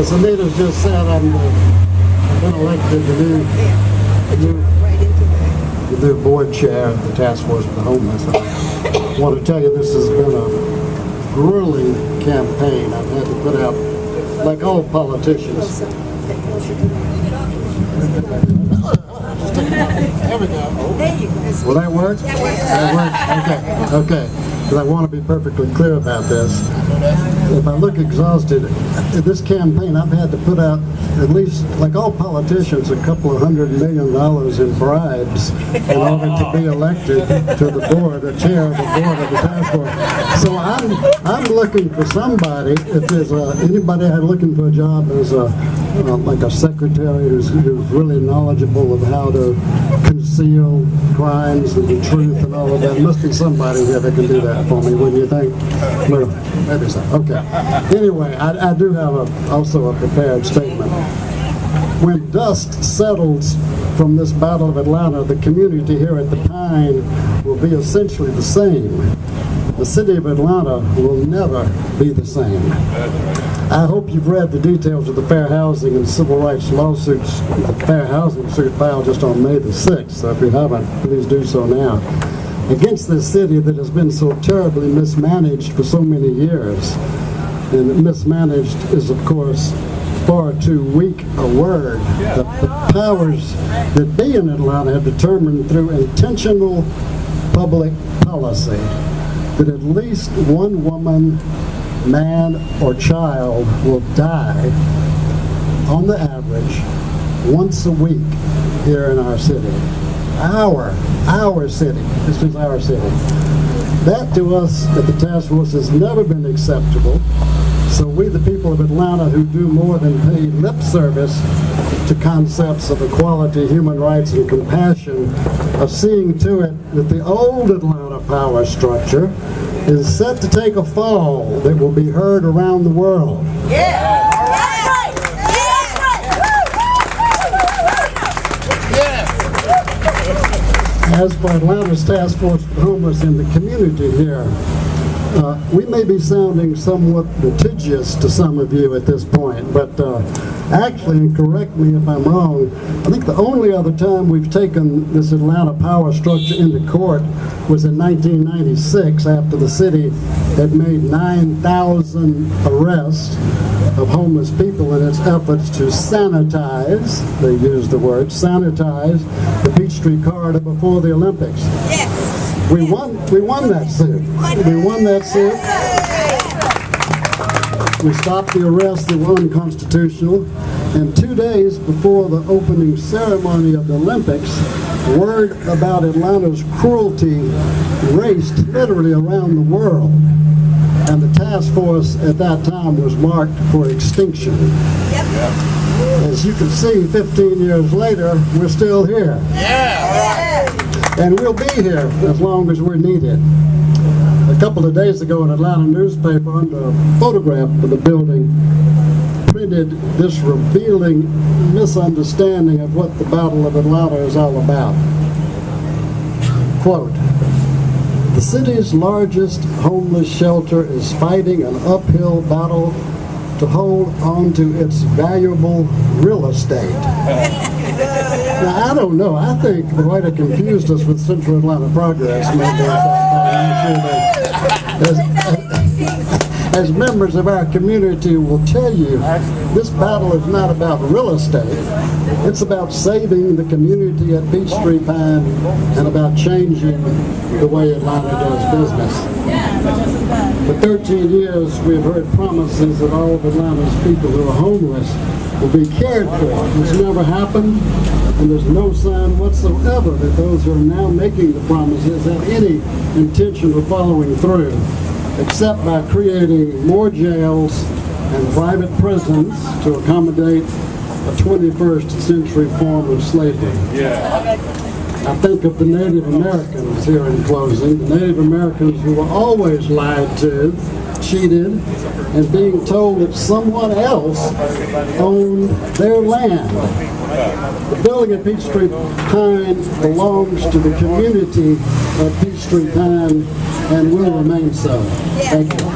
As Anita just said, I've been elected the new board chair of the Task Force for the Homeless. I want to tell you this has been a grueling campaign. I've had to put out, like all politicians. There we go. Will that work? That work? Okay. Because I want to be perfectly clear about this. If I look exhausted, in this campaign I've had to put out at least, like all politicians, a couple of $100 million in bribes in order to be elected to the board, the chair of the board of the task force. So I'm looking for somebody. If there's anybody looking for a job as like a secretary who's really knowledgeable of how to conceal crimes and the truth and all of that, there must be somebody here that can do that for me, wouldn't you think? Well, maybe so. Okay. Anyway, I do have also a prepared statement. When dust settles from this Battle of Atlanta, the community here at the Pine will be essentially the same. The city of Atlanta will never be the same. I hope you've read the details of the fair housing and civil rights lawsuits, the fair housing suit filed just on May the 6th, so if you haven't, please do so now, against this city that has been so terribly mismanaged for so many years. And mismanaged is, of course, far too weak a word. The powers that be in Atlanta have determined through intentional public policy that at least one woman, man, or child will die on the average once a week here in our city. Our city. This is our city. That to us at the task force has never been acceptable. So we, the people of Atlanta, who do more than pay lip service to concepts of equality, human rights, and compassion, are seeing to it that the old Atlanta power structure is set to take a fall that will be heard around the world. Yeah. As for Atlanta's Task Force for the Homeless in the community here, we may be sounding somewhat litigious to some of you at this point, but actually, and correct me if I'm wrong, I think the only other time we've taken this Atlanta power structure into court was in 1996, after the city had made 9,000 arrests of homeless people in its efforts to sanitize, they used the word, sanitize the Peachtree corridor before the Olympics. Yes. We won that suit. We won that suit. We stopped the arrests that were unconstitutional, and 2 days before the opening ceremony of the Olympics, word about Atlanta's cruelty raced literally around the world. And the task force at that time was marked for extinction. Yep. As you can see, 15 years later, we're still here. Yeah. And we'll be here as long as we're needed. A couple of days ago, an Atlanta newspaper, under a photograph of the building, printed this revealing misunderstanding of what the Battle of Atlanta is all about. Quote, "The city's largest homeless shelter is fighting an uphill battle to hold on to its valuable real estate." Now, I don't know. I think they might have confused us with Central Atlanta Progress. Maybe as members of our community will tell you, this battle is not about real estate. It's about saving the community at Peachtree Pine and about changing the way Atlanta does business. For 13 years, we've heard promises that all of Atlanta's people who are homeless will be cared for. It's never happened, and there's no sign whatsoever that those who are now making the promises have any intention of following through, except by creating more jails and private prisons to accommodate a 21st century form of slavery. Yeah. I think of the Native Americans here in closing, the Native Americans who were always lied to, cheated, and being told that someone else owned their land. The building at Peachtree Pine belongs to the community of Peachtree Pine and will remain so. Thank you.